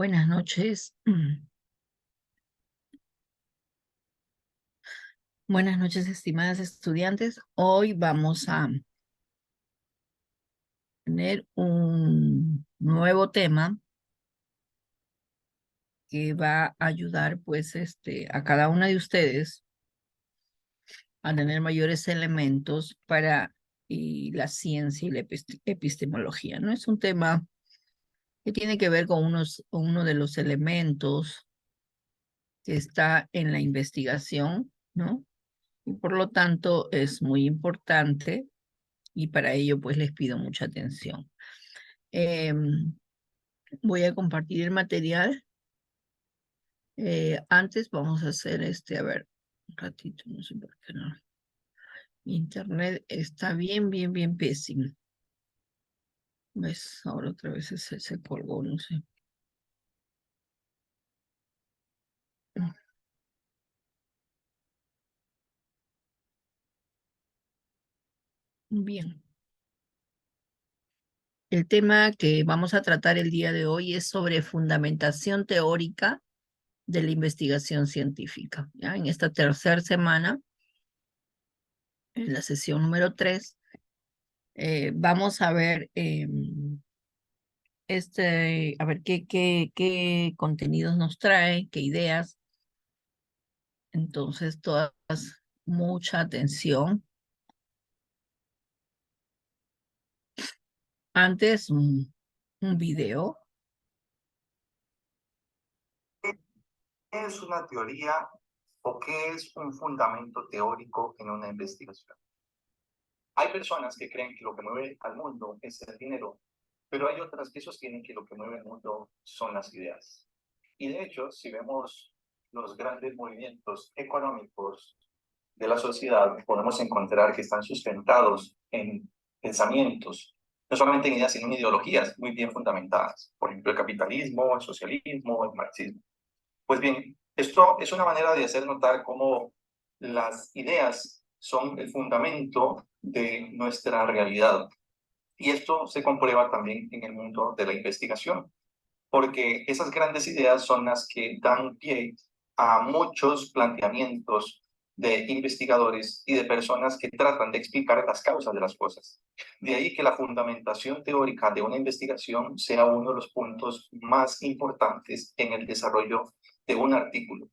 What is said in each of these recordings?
Buenas noches. Buenas noches, estimadas estudiantes. Hoy vamos a tener un nuevo tema que va a ayudar, pues, a cada una de ustedes a tener mayores elementos para la ciencia y la epistemología, ¿no? Es un tema que tiene que ver con uno de los elementos que está en la investigación, ¿no? Y por lo tanto es muy importante y para ello pues les pido mucha atención. Voy a compartir el material. Antes vamos a hacer a ver, un ratito, no sé por qué no. Internet está bien pésimo. ¿Ves? Ahora otra vez se colgó, no sé. Bien. El tema que vamos a tratar el día de hoy es sobre fundamentación teórica de la investigación científica. ¿Ya? En esta tercera semana, en la sesión número 3, vamos a ver, a ver qué contenidos nos trae, qué ideas. Entonces, todas, mucha atención. Antes, un video. ¿Qué es una teoría o qué es un fundamento teórico en una investigación? Hay personas que creen que lo que mueve al mundo es el dinero, pero hay otras que sostienen que lo que mueve al mundo son las ideas. Y de hecho, si vemos los grandes movimientos económicos de la sociedad, podemos encontrar que están sustentados en pensamientos, no solamente en ideas, sino en ideologías muy bien fundamentadas. Por ejemplo, el capitalismo, el socialismo, el marxismo. Pues bien, esto es una manera de hacer notar cómo las ideas son el fundamento de nuestra realidad. Y esto se comprueba también en el mundo de la investigación, porque esas grandes ideas son las que dan pie a muchos planteamientos de investigadores y de personas que tratan de explicar las causas de las cosas. De ahí que la fundamentación teórica de una investigación sea uno de los puntos más importantes en el desarrollo de un artículo.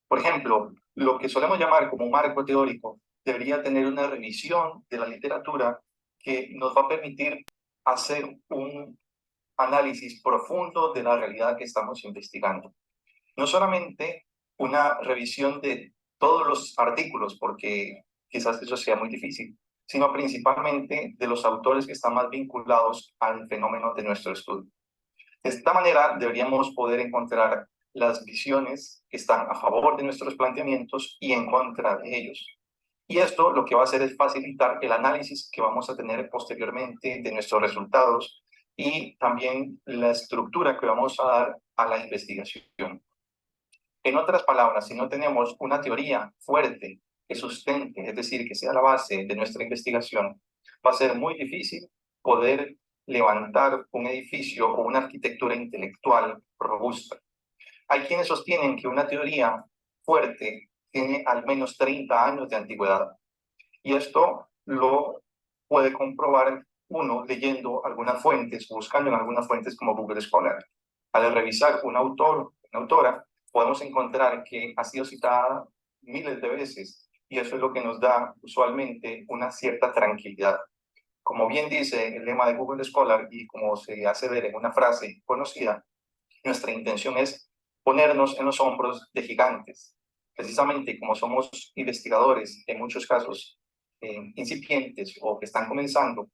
Por ejemplo, lo que solemos llamar como un marco teórico debería tener una revisión de la literatura que nos va a permitir hacer un análisis profundo de la realidad que estamos investigando. No solamente una revisión de todos los artículos, porque quizás eso sea muy difícil, sino principalmente de los autores que están más vinculados al fenómeno de nuestro estudio. De esta manera deberíamos poder encontrar las visiones que están a favor de nuestros planteamientos y en contra de ellos. Y esto lo que va a hacer es facilitar el análisis que vamos a tener posteriormente de nuestros resultados y también la estructura que vamos a dar a la investigación. En otras palabras, si no tenemos una teoría fuerte que sustente, es decir, que sea la base de nuestra investigación, va a ser muy difícil poder levantar un edificio o una arquitectura intelectual robusta. Hay quienes sostienen que una teoría fuerte tiene al menos 30 años de antigüedad. Y esto lo puede comprobar uno leyendo algunas fuentes, buscando en algunas fuentes como Google Scholar. Al revisar un autor, una autora, podemos encontrar que ha sido citada miles de veces y eso es lo que nos da usualmente una cierta tranquilidad. Como bien dice el lema de Google Scholar y como se hace ver en una frase conocida, nuestra intención es ponernos en los hombros de gigantes. Precisamente como somos investigadores, en muchos casos incipientes o que están comenzando,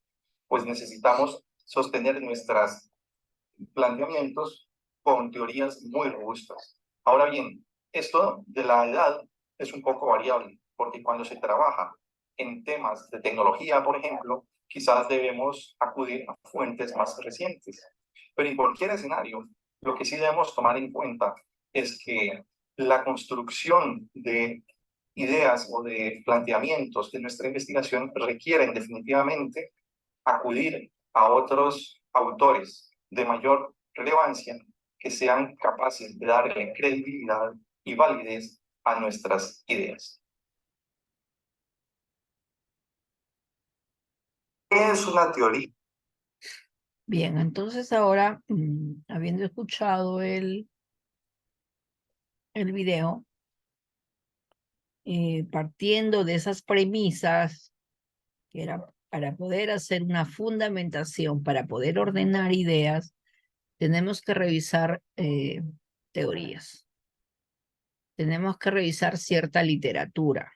pues necesitamos sostener nuestros planteamientos con teorías muy robustas. Ahora bien, esto de la edad es un poco variable, porque cuando se trabaja en temas de tecnología, por ejemplo, quizás debemos acudir a fuentes más recientes. Pero en cualquier escenario, lo que sí debemos tomar en cuenta es que la construcción de ideas o de planteamientos de nuestra investigación requieren definitivamente acudir a otros autores de mayor relevancia que sean capaces de darle credibilidad y validez a nuestras ideas. ¿Qué es una teoría? Bien, entonces ahora, habiendo escuchado el video, partiendo de esas premisas, que era para poder hacer una fundamentación, para poder ordenar ideas, tenemos que revisar teorías, tenemos que revisar cierta literatura.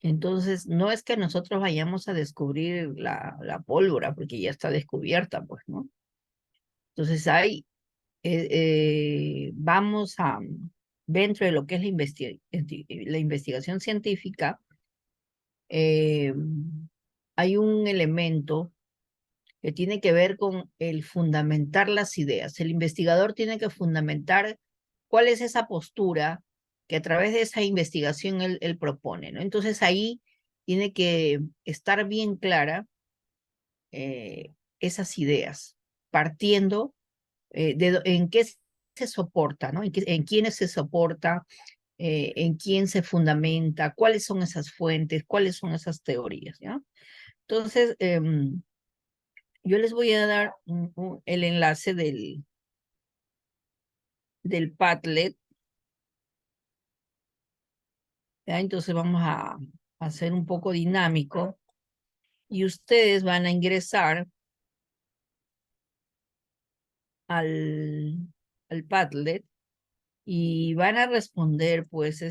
Entonces, no es que nosotros vayamos a descubrir la pólvora, porque ya está descubierta, pues, ¿no? Entonces, vamos a, dentro de lo que es la investigación científica, eh, hay un elemento que tiene que ver con el fundamentar las ideas. El investigador tiene que fundamentar cuál es esa postura que a través de esa investigación él propone, ¿no? Entonces ahí tiene que estar bien clara esas ideas, partiendo en qué se soporta, ¿no? En quiénes se soporta, en quién se fundamenta, cuáles son esas fuentes, cuáles son esas teorías, ¿ya? Entonces, yo les voy a dar el enlace del Padlet, ¿ya? Entonces vamos a hacer un poco dinámico y ustedes van a ingresar al, al Padlet y van a responder, pues,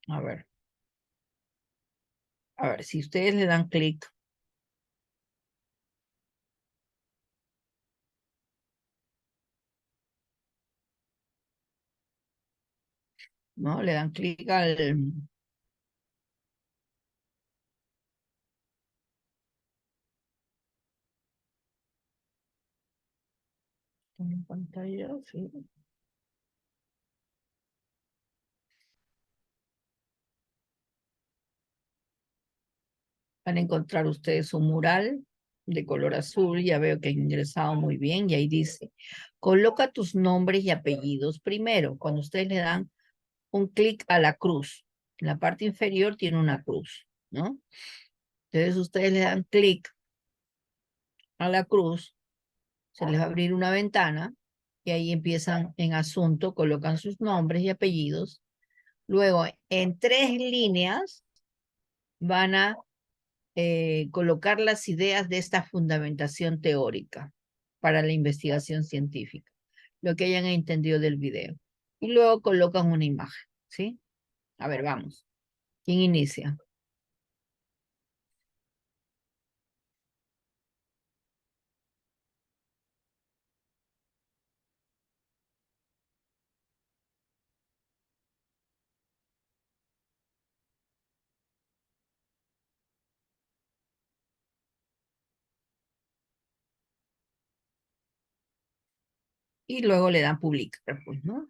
a ver, si ustedes le dan clic, ¿no? Le dan clic en pantalla, sí. Van a encontrar ustedes un mural de color azul, ya veo que han ingresado muy bien, y ahí dice, coloca tus nombres y apellidos primero. Cuando ustedes le dan un clic a la cruz, en la parte inferior tiene una cruz, ¿no? Entonces ustedes le dan clic a la cruz, se les va a abrir una ventana, y ahí empiezan en asunto, colocan sus nombres y apellidos. Luego, en 3 líneas, van a colocar las ideas de esta fundamentación teórica para la investigación científica, lo que hayan entendido del video. Y luego colocan una imagen, ¿sí? A ver, vamos. ¿Quién inicia? Y luego le dan publicar, pues, ¿no?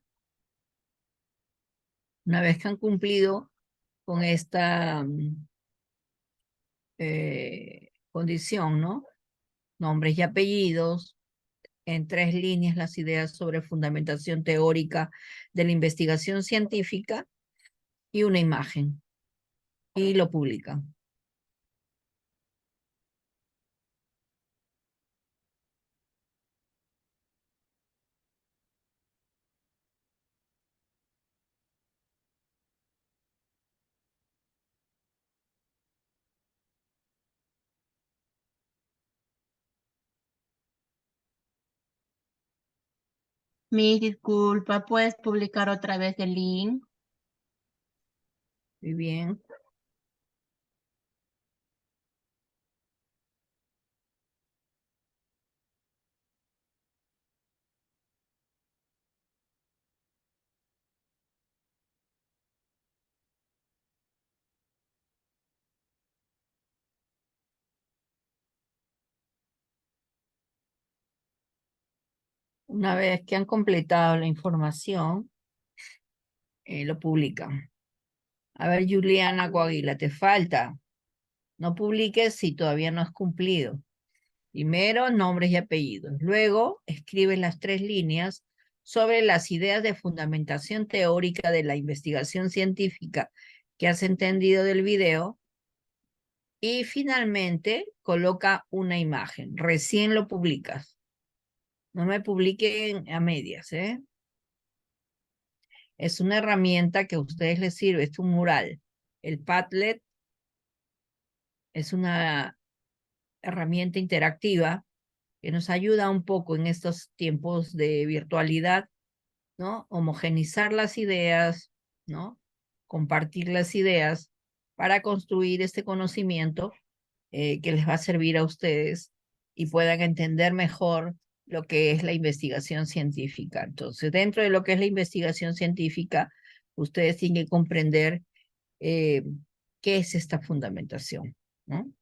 Una vez que han cumplido con esta condición, ¿no? Nombres y apellidos, en 3 líneas las ideas sobre fundamentación teórica de la investigación científica y una imagen. Y lo publican. Mi disculpa, ¿puedes publicar otra vez el link? Muy bien. Una vez que han completado la información, lo publican. A ver, Juliana Coahuila, te falta. No publiques si todavía no has cumplido. Primero, nombres y apellidos. Luego, escribes las 3 líneas sobre las ideas de fundamentación teórica de la investigación científica que has entendido del video. Y finalmente, coloca una imagen. Recién lo publicas. No me publiquen a medias, ¿eh? Es una herramienta que a ustedes les sirve, es un mural. El Padlet es una herramienta interactiva que nos ayuda un poco en estos tiempos de virtualidad, ¿no? Homogenizar las ideas, ¿no? Compartir las ideas para construir este conocimiento que les va a servir a ustedes y puedan entender mejor lo que es la investigación científica. Entonces, dentro de lo que es la investigación científica, ustedes tienen que comprender qué es esta fundamentación, ¿no?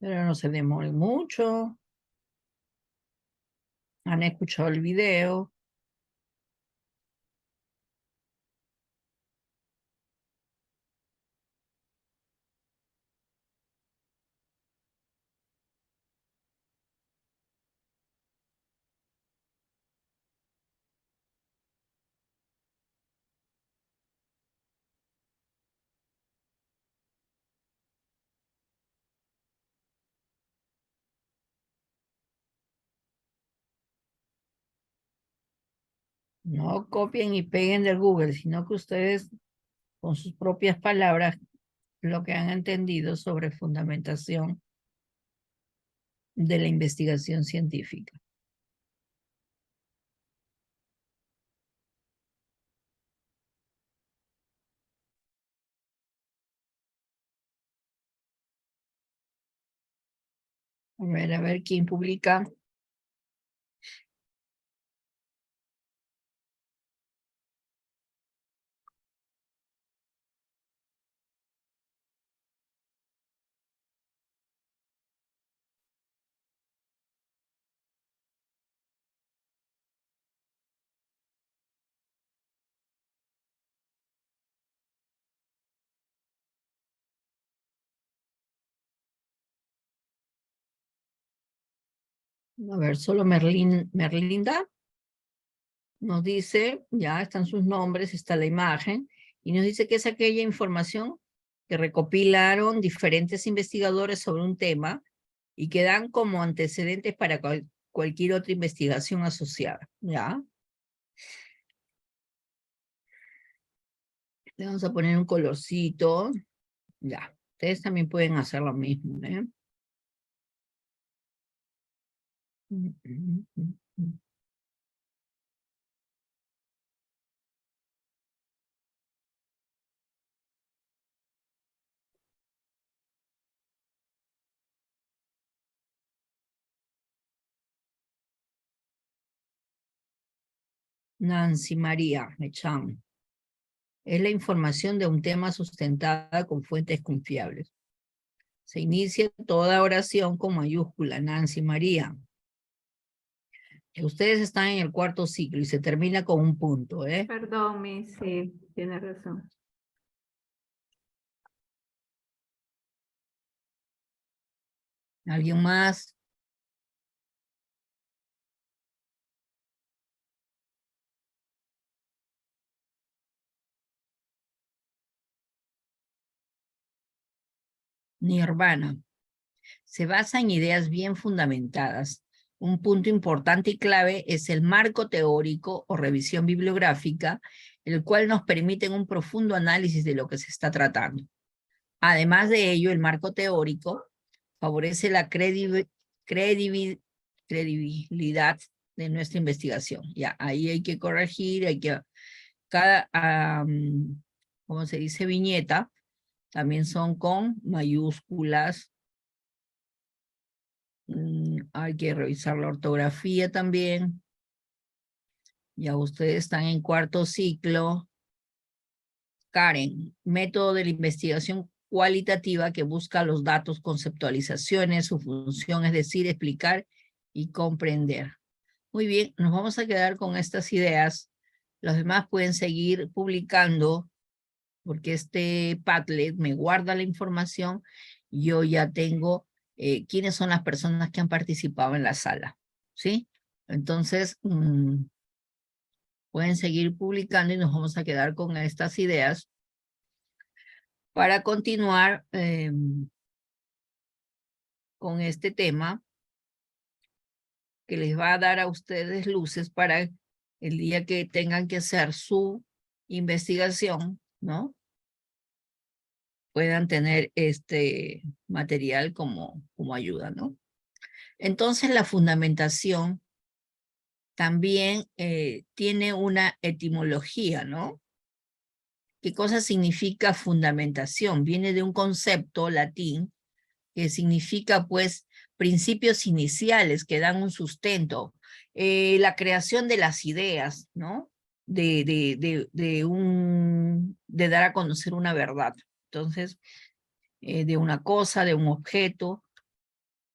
Pero no se demoren mucho. Han escuchado el video. No copien y peguen del Google, sino que ustedes con sus propias palabras lo que han entendido sobre fundamentación de la investigación científica. A ver quién publica. A ver, solo Merlinda nos dice, ya están sus nombres, está la imagen, y nos dice que es aquella información que recopilaron diferentes investigadores sobre un tema y que dan como antecedentes para cualquier otra investigación asociada, ¿ya? Le vamos a poner un colorcito, ya. Ustedes también pueden hacer lo mismo, ¿eh? Nancy María Mechán. Es la información de un tema sustentada con fuentes confiables. Se inicia toda oración con mayúscula, Nancy María. Ustedes están en el 4º ciclo y se termina con un punto, ¿eh? Perdón, sí, tiene razón. ¿Alguien más? Nirvana. Se basa en ideas bien fundamentadas. Un punto importante y clave es el marco teórico o revisión bibliográfica, el cual nos permite un profundo análisis de lo que se está tratando. Además de ello, el marco teórico favorece la credibilidad de nuestra investigación. Ya, ahí hay que corregir, hay que... Cada, ¿cómo se dice? Viñeta, también son con mayúsculas. Hay que revisar la ortografía también. Ya ustedes están en 4º ciclo. Karen, método de la investigación cualitativa que busca los datos, conceptualizaciones, su función es decir, explicar y comprender. Muy bien, nos vamos a quedar con estas ideas. Los demás pueden seguir publicando porque este Padlet me guarda la información. Yo ya tengo quiénes son las personas que han participado en la sala, ¿sí? Entonces, pueden seguir publicando y nos vamos a quedar con estas ideas para continuar con este tema que les va a dar a ustedes luces para el día que tengan que hacer su investigación, ¿no? Puedan tener este material como ayuda, ¿no? Entonces la fundamentación también tiene una etimología, ¿no? ¿Qué cosa significa fundamentación? Viene de un concepto latín que significa, pues, principios iniciales que dan un sustento, la creación de las ideas, ¿no? De dar a conocer una verdad. Entonces, de una cosa, de un objeto.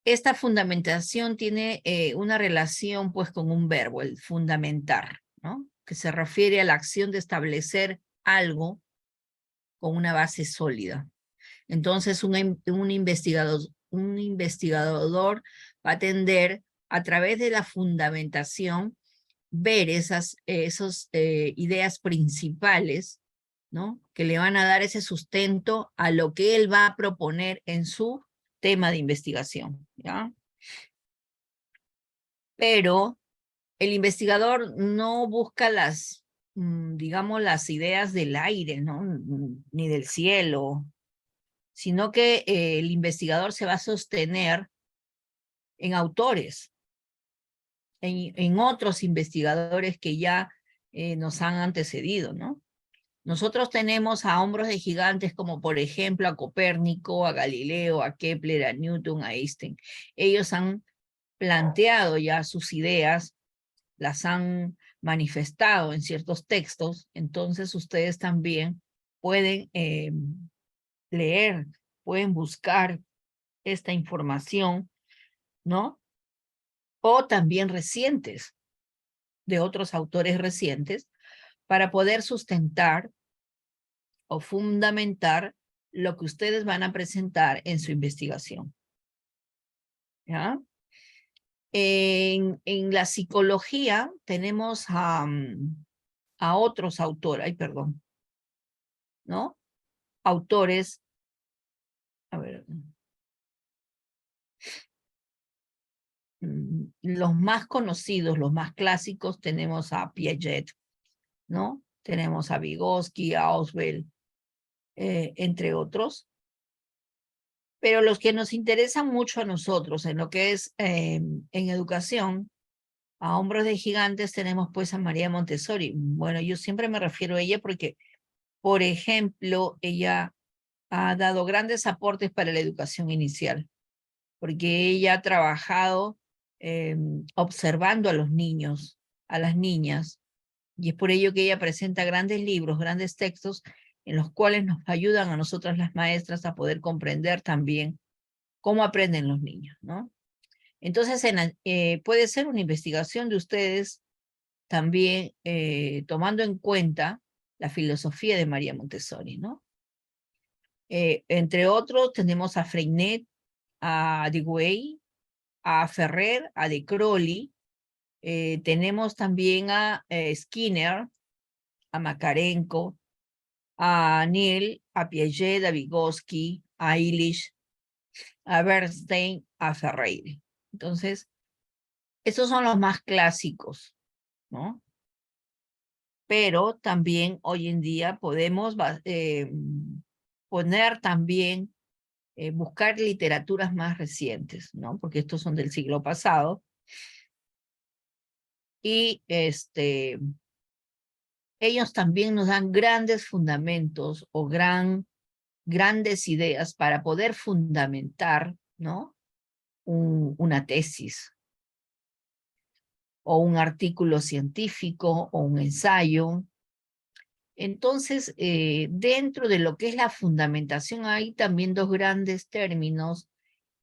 Esta fundamentación tiene una relación, pues, con un verbo, el fundamentar, ¿no? Que se refiere a la acción de establecer algo con una base sólida. Entonces, un investigador va a tender a través de la fundamentación ver esas ideas principales, ¿no? Que le van a dar ese sustento a lo que él va a proponer en su tema de investigación, ¿ya? Pero el investigador no busca digamos, las ideas del aire, ¿no? Ni del cielo, sino que el investigador se va a sostener en autores, en otros investigadores que ya nos han antecedido, ¿no? Nosotros tenemos a hombros de gigantes como por ejemplo a Copérnico, a Galileo, a Kepler, a Newton, a Einstein. Ellos han planteado ya sus ideas, las han manifestado en ciertos textos, entonces ustedes también pueden leer, pueden buscar esta información, ¿no? O también recientes, de otros autores recientes, para poder sustentar o fundamentar lo que ustedes van a presentar en su investigación. ¿Ya? En la psicología tenemos a otros autores, ¿no? Autores, a ver, los más conocidos, los más clásicos, tenemos a Piaget, ¿no? Tenemos a Vygotsky, a Auswell, entre otros. Pero los que nos interesan mucho a nosotros en lo que es en educación, a hombros de gigantes tenemos pues a María Montessori. Bueno, yo siempre me refiero a ella porque, por ejemplo, ella ha dado grandes aportes para la educación inicial, porque ella ha trabajado observando a los niños, a las niñas, y es por ello que ella presenta grandes libros, grandes textos, en los cuales nos ayudan a nosotras las maestras a poder comprender también cómo aprenden los niños, ¿no? Entonces, puede ser una investigación de ustedes también tomando en cuenta la filosofía de María Montessori, ¿no? Entre otros, tenemos a Freinet, a Dewey, a Ferrer, a De Crowley, tenemos también a Skinner, a Makarenko, a Neil, a Piaget, a Vygotsky, a Illich, a Bernstein, a Ferreira. Entonces, estos son los más clásicos, ¿no? Pero también hoy en día podemos poner también, buscar literaturas más recientes, ¿no? Porque estos son del siglo pasado. Y ellos también nos dan grandes fundamentos o grandes ideas para poder fundamentar, ¿no? Una tesis o un artículo científico o un ensayo. Entonces, dentro de lo que es la fundamentación, hay también dos grandes términos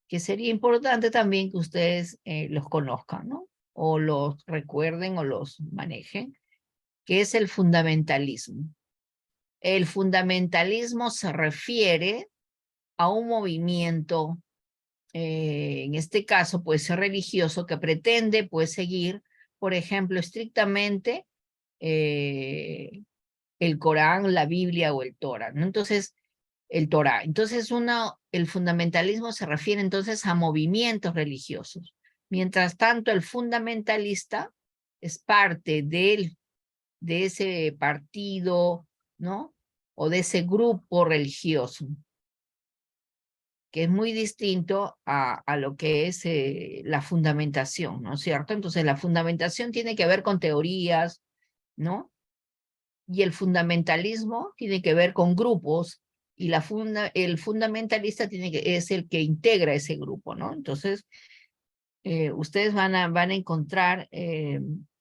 que sería importante también que ustedes los conozcan, ¿no? O los recuerden o los manejen, que es el fundamentalismo. El fundamentalismo se refiere a un movimiento, en este caso puede ser religioso, que pretende pues seguir, por ejemplo, estrictamente el Corán, la Biblia o el Torah, ¿no? Entonces, el Torah. Entonces, el fundamentalismo se refiere entonces a movimientos religiosos. Mientras tanto, el fundamentalista es parte de ese partido, ¿no? O de ese grupo religioso, que es muy distinto a lo que es la fundamentación, ¿no es cierto? Entonces, la fundamentación tiene que ver con teorías, ¿no? Y el fundamentalismo tiene que ver con grupos, y el fundamentalista es el que integra ese grupo, ¿no? Entonces, ustedes van a encontrar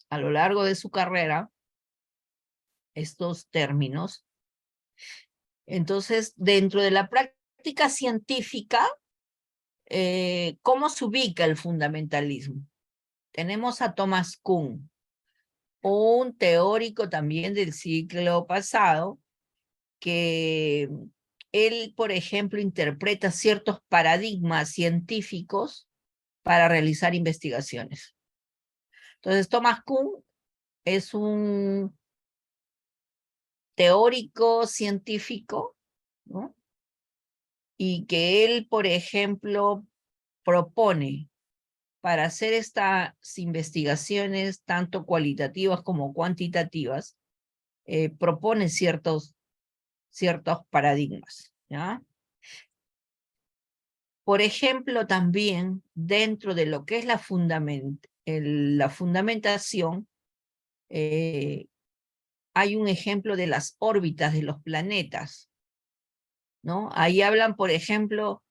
a lo largo de su carrera estos términos. Entonces, dentro de la práctica científica, ¿cómo se ubica el fundamentalismo? Tenemos a Thomas Kuhn, un teórico también del siglo pasado, que él, por ejemplo, interpreta ciertos paradigmas científicos para realizar investigaciones. Entonces, Thomas Kuhn es un teórico científico, ¿no? Y que él, por ejemplo, propone para hacer estas investigaciones, tanto cualitativas como cuantitativas, propone ciertos paradigmas, ¿ya? Por ejemplo, también dentro de lo que es la fundamentación, hay un ejemplo de las órbitas de los planetas, ¿no? Ahí hablan, por ejemplo,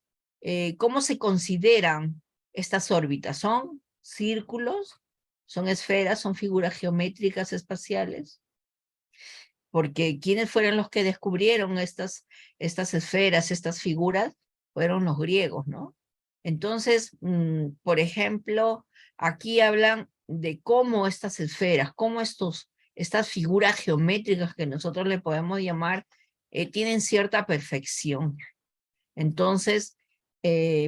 cómo se consideran estas órbitas. ¿Son círculos? ¿Son esferas? ¿Son figuras geométricas espaciales? Porque ¿quiénes fueron los que descubrieron estas esferas, estas figuras? Fueron los griegos, ¿no? Entonces, por ejemplo, aquí hablan de cómo estas esferas, cómo estas figuras geométricas que nosotros le podemos llamar, tienen cierta perfección. Entonces,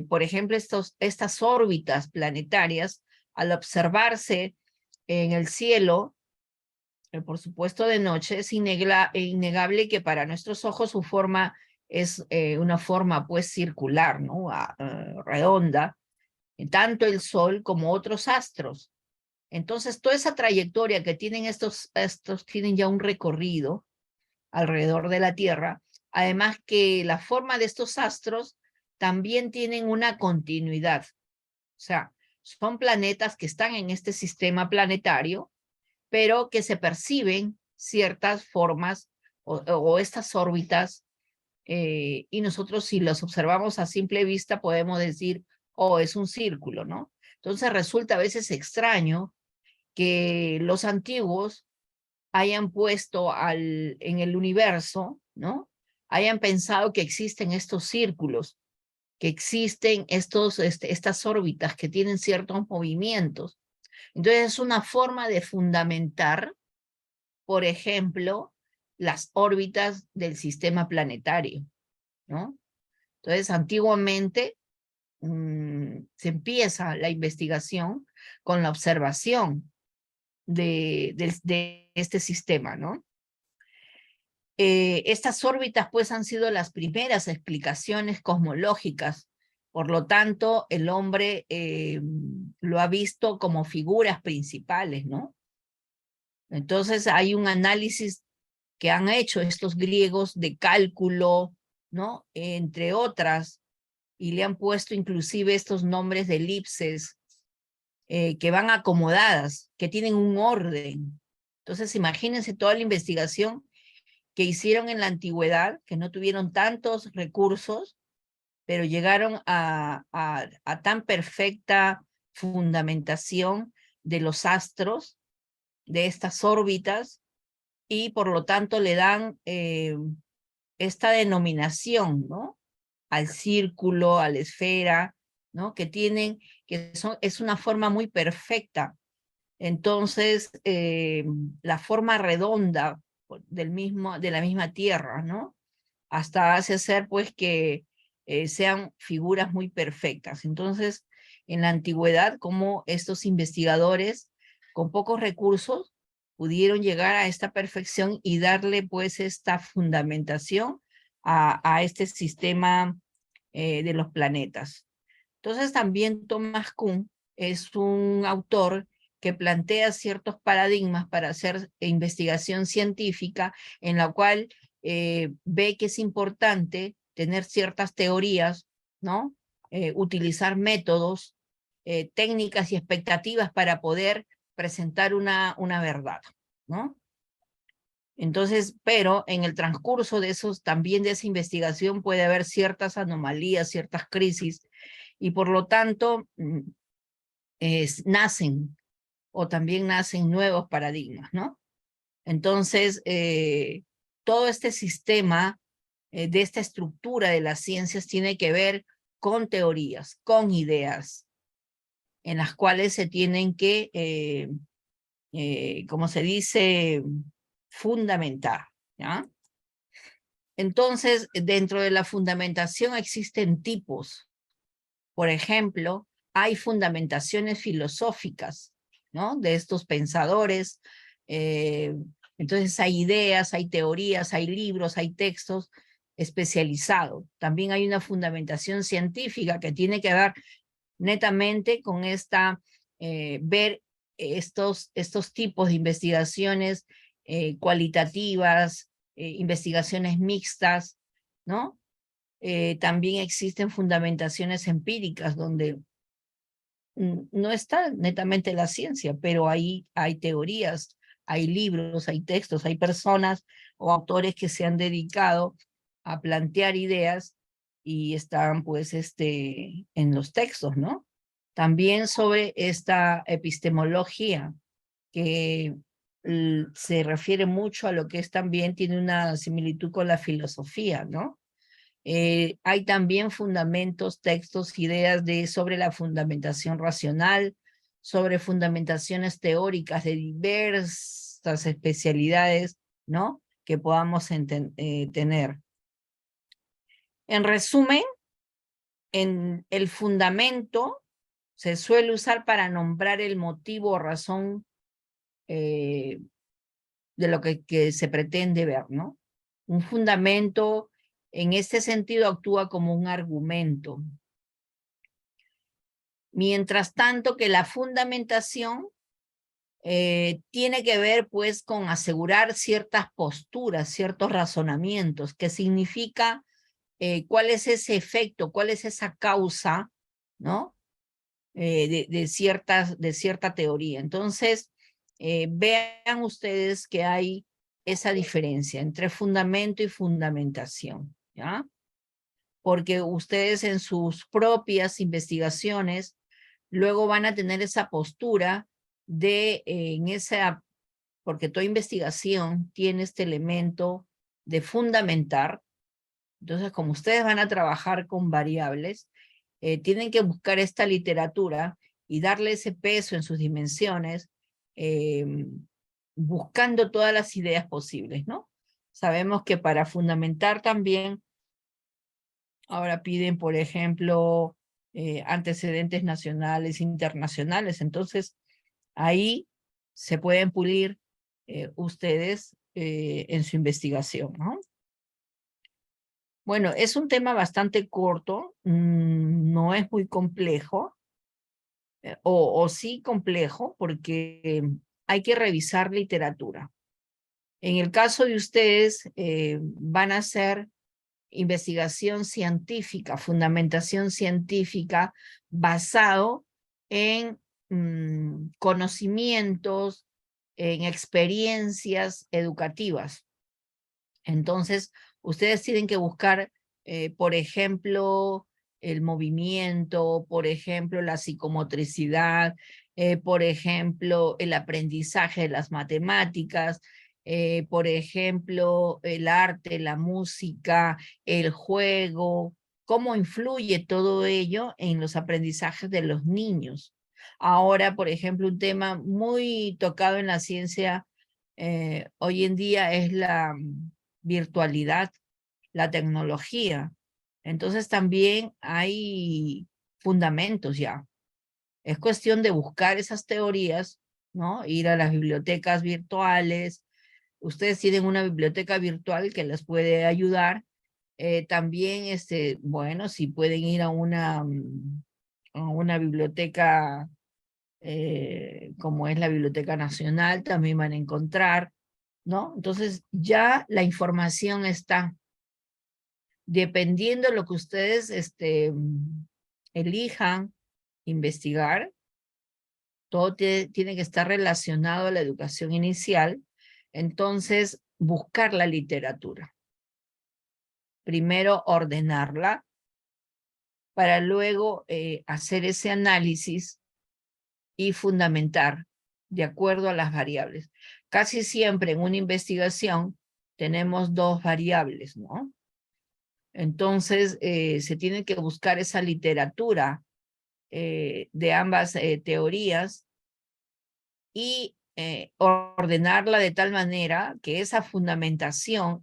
por ejemplo, estas órbitas planetarias, al observarse en el cielo, por supuesto de noche, es innegable que para nuestros ojos su forma es una forma pues circular, ¿no? Redonda, tanto el Sol como otros astros. Entonces, toda esa trayectoria que tienen estos tienen ya un recorrido alrededor de la Tierra, además que la forma de estos astros también tienen una continuidad. O sea, son planetas que están en este sistema planetario, pero que se perciben ciertas formas o estas órbitas, y nosotros si las observamos a simple vista podemos decir, oh, es un círculo, ¿no? Entonces resulta a veces extraño que los antiguos hayan puesto en el universo, ¿no? Hayan pensado que existen estos círculos, que existen estas órbitas que tienen ciertos movimientos. Entonces es una forma de fundamentar, por ejemplo, las órbitas del sistema planetario, ¿no? Entonces, antiguamente se empieza la investigación con la observación de este sistema, ¿no? Estas órbitas, pues, han sido las primeras explicaciones cosmológicas. Por lo tanto, el hombre lo ha visto como figuras principales, ¿no? Entonces, hay un análisis que han hecho estos griegos de cálculo, ¿no? Entre otras, y le han puesto inclusive estos nombres de elipses que van acomodadas, que tienen un orden. Entonces, imagínense toda la investigación que hicieron en la antigüedad, que no tuvieron tantos recursos, pero llegaron a tan perfecta fundamentación de los astros, de estas órbitas, y por lo tanto le dan esta denominación, ¿no? Al círculo, a la esfera, ¿no? Que tienen, es una forma muy perfecta. Entonces, la forma redonda de la misma tierra, ¿no? Hasta hace ser, pues, que sean figuras muy perfectas. Entonces, en la antigüedad, como estos investigadores, con pocos recursos, pudieron llegar a esta perfección y darle, pues, esta fundamentación a este sistema de los planetas. Entonces, también Thomas Kuhn es un autor que plantea ciertos paradigmas para hacer investigación científica, en la cual ve que es importante tener ciertas teorías, ¿no? Utilizar métodos, técnicas y expectativas para poder presentar una verdad, ¿no? Entonces, pero en el transcurso de también de esa investigación puede haber ciertas anomalías, ciertas crisis, y por lo tanto nacen o también nacen nuevos paradigmas, ¿no? Entonces, todo este sistema de esta estructura de las ciencias tiene que ver con teorías, con ideas, en las cuales se tienen que, como se dice, fundamentar, ¿ya? Entonces, dentro de la fundamentación existen tipos. Por ejemplo, hay fundamentaciones filosóficas, ¿no? De estos pensadores. Entonces hay ideas, hay teorías, hay libros, hay textos especializados. También hay una fundamentación científica que tiene que ver netamente con ver estos tipos de investigaciones cualitativas, investigaciones mixtas, ¿no? También existen fundamentaciones empíricas donde no está netamente la ciencia, pero ahí hay teorías, hay libros, hay textos, hay personas o autores que se han dedicado a plantear ideas y están pues en los textos, ¿no? También sobre esta epistemología que se refiere mucho a lo que es también, tiene una similitud con la filosofía, ¿no? Hay también fundamentos, textos, ideas sobre la fundamentación racional, sobre fundamentaciones teóricas de diversas especialidades, ¿no? Que podamos tener. En resumen, en el fundamento se suele usar para nombrar el motivo o razón de lo que se pretende ver, ¿no? Un fundamento, en este sentido, actúa como un argumento. Mientras tanto que la fundamentación tiene que ver pues con asegurar ciertas posturas, ciertos razonamientos, que significa cuál es ese efecto, cuál es esa causa, ¿no? De cierta teoría. Entonces, vean ustedes que hay esa diferencia entre fundamento y fundamentación, ¿ya? Porque ustedes en sus propias investigaciones luego van a tener esa postura porque toda investigación tiene este elemento de fundamentar. Entonces, como ustedes van a trabajar con variables, tienen que buscar esta literatura y darle ese peso en sus dimensiones, buscando todas las ideas posibles, ¿no? Sabemos que para fundamentar también, ahora piden, por ejemplo, antecedentes nacionales, internacionales. Entonces, ahí se pueden pulir ustedes en su investigación, ¿no? Bueno, es un tema bastante corto, no es muy complejo, o sí complejo, porque hay que revisar literatura. En el caso de ustedes, van a hacer investigación científica, fundamentación científica, basado en conocimientos, en experiencias educativas. Entonces, ustedes tienen que buscar, por ejemplo, el movimiento, por ejemplo, la psicomotricidad, por ejemplo, el aprendizaje de las matemáticas, por ejemplo, el arte, la música, el juego, cómo influye todo ello en los aprendizajes de los niños. Ahora, por ejemplo, un tema muy tocado en la ciencia hoy en día es la virtualidad, la tecnología. Entonces también hay fundamentos ya. Es cuestión de buscar esas teorías, ¿no? Ir a las bibliotecas virtuales. Ustedes tienen una biblioteca virtual que les puede ayudar. También, bueno, si pueden ir a una biblioteca como es la Biblioteca Nacional, también van a encontrar, ¿no? Entonces ya la información está. Dependiendo de lo que ustedes elijan investigar, todo tiene que estar relacionado a la educación inicial. Entonces, buscar la literatura. Primero ordenarla para luego hacer ese análisis y fundamentar de acuerdo a las variables. Casi siempre en una investigación tenemos dos variables, ¿no? Entonces, se tiene que buscar esa literatura de ambas teorías y ordenarla de tal manera que esa fundamentación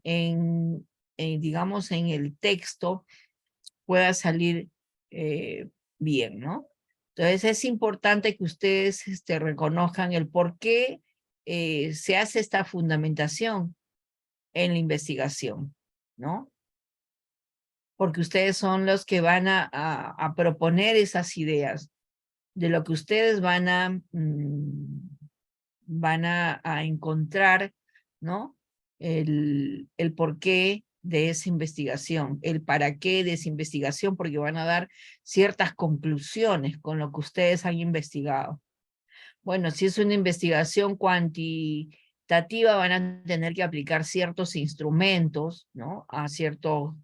digamos, en el texto pueda salir bien, ¿no? Entonces es importante que ustedes reconozcan el por qué se hace esta fundamentación en la investigación, ¿no? Porque ustedes son los que van a proponer esas ideas de lo que ustedes van a encontrar, ¿no? El porqué de esa investigación, el para qué de esa investigación, porque van a dar ciertas conclusiones con lo que ustedes han investigado. Bueno, si es una investigación cuantitativa, van a tener que aplicar ciertos instrumentos, ¿no? A cierto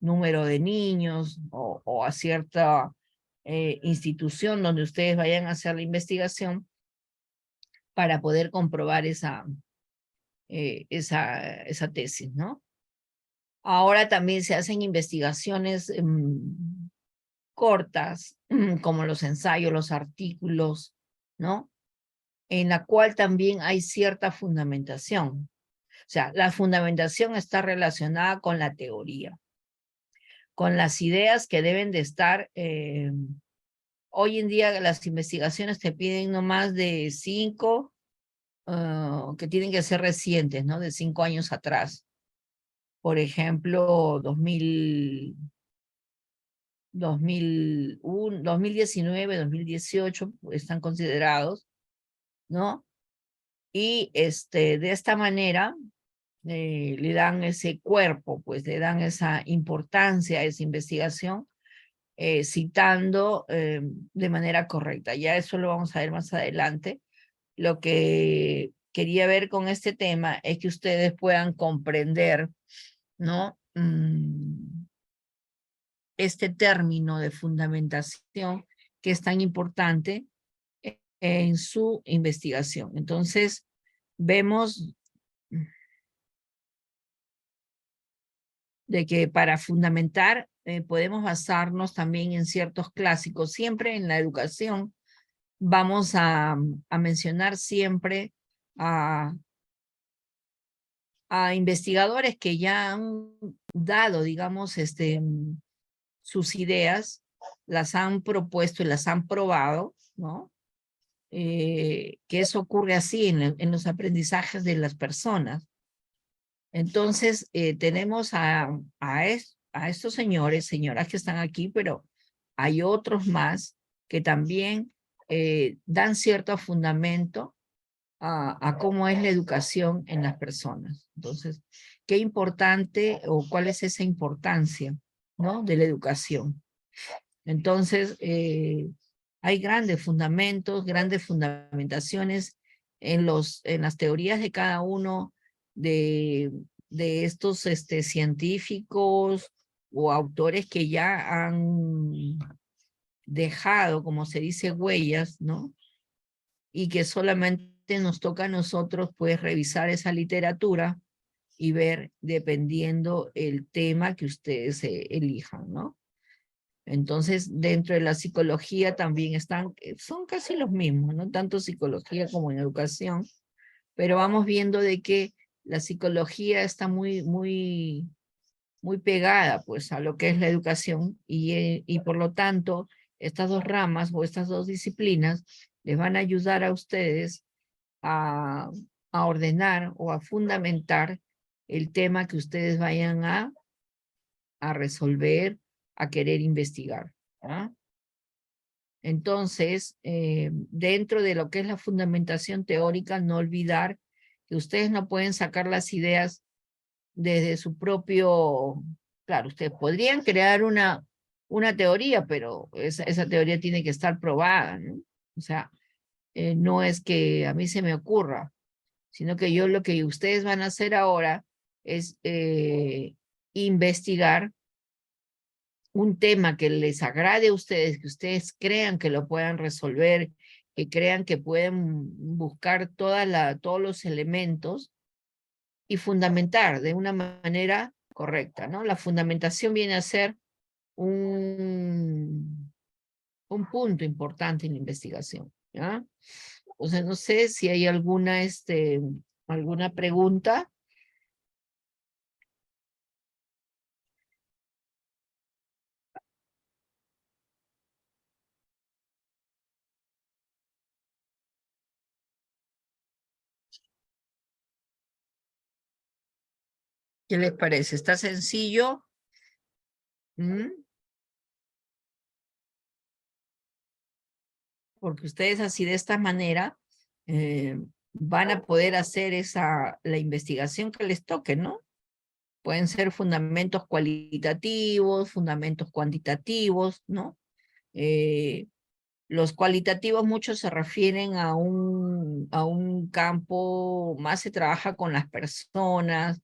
número de niños o a cierta institución donde ustedes vayan a hacer la investigación para poder comprobar esa tesis, ¿no? Ahora también se hacen investigaciones cortas, como los ensayos, los artículos, ¿no? En la cual también hay cierta fundamentación. O sea, la fundamentación está relacionada con la teoría, con las ideas que deben de estar. Hoy en día las investigaciones te piden no más de 5, que tienen que ser recientes, ¿no? De 5 años atrás. Por ejemplo, 2001, 2019, 2018 están considerados, ¿no? Y de esta manera le dan ese cuerpo, pues le dan esa importancia a esa investigación, citando de manera correcta. Ya eso lo vamos a ver más adelante. Lo que quería ver con este tema es que ustedes puedan comprender, ¿no? Este término de fundamentación que es tan importante en su investigación. Entonces, vemos de que para fundamentar podemos basarnos también en ciertos clásicos. Siempre en la educación vamos a mencionar siempre a investigadores que ya han dado, digamos, sus ideas, las han propuesto y las han probado, ¿no? Que eso ocurre así en los aprendizajes de las personas. Entonces, tenemos a estos señores, señoras que están aquí, pero hay otros más que también dan cierto fundamento a cómo es la educación en las personas. Entonces, qué importante o cuál es esa importancia, ¿no? De la educación. Entonces, hay grandes fundamentos, grandes fundamentaciones en las teorías de cada uno de estos científicos o autores que ya han dejado, como se dice, huellas, ¿no? Y que solamente nos toca a nosotros pues revisar esa literatura y ver dependiendo el tema que ustedes elijan, ¿no? Entonces, dentro de la psicología también son casi los mismos, ¿no? Tanto psicología como en educación, pero vamos viendo de que la psicología está muy pegada pues a lo que es la educación y por lo tanto estas dos ramas o estas dos disciplinas les van a ayudar a ustedes a ordenar o a fundamentar el tema que ustedes vayan a resolver, a querer investigar. ¿Ah? Entonces, dentro de lo que es la fundamentación teórica, no olvidar que ustedes no pueden sacar las ideas desde su propio... Claro, ustedes podrían crear una teoría, pero esa teoría tiene que estar probada, ¿no? O sea, no es que a mí se me ocurra, sino que lo que ustedes van a hacer ahora es investigar un tema que les agrade a ustedes, que ustedes crean que lo puedan resolver, que crean que pueden buscar todos los elementos y fundamentar de una manera correcta, ¿no? La fundamentación viene a ser un punto importante en la investigación, ¿ya? O sea, no sé si hay alguna pregunta. ¿Qué les parece? ¿Está sencillo? ¿Mm? Porque ustedes así de esta manera van a poder hacer la investigación que les toque, ¿no? Pueden ser fundamentos cualitativos, fundamentos cuantitativos, ¿no? Los cualitativos muchos se refieren a un campo, más se trabaja con las personas,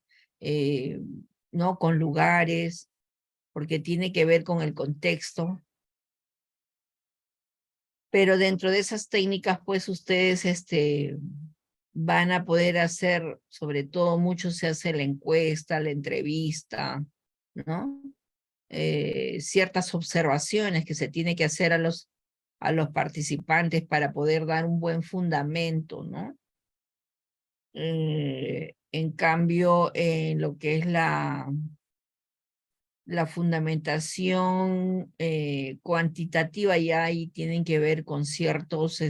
¿no? Con lugares, porque tiene que ver con el contexto. Pero dentro de esas técnicas, pues ustedes van a poder hacer, sobre todo mucho se hace la encuesta, la entrevista, ¿no? Ciertas observaciones que se tiene que hacer a los participantes para poder dar un buen fundamento, ¿no? En cambio, en lo que es la fundamentación cuantitativa ya ahí tienen que ver con ciertos,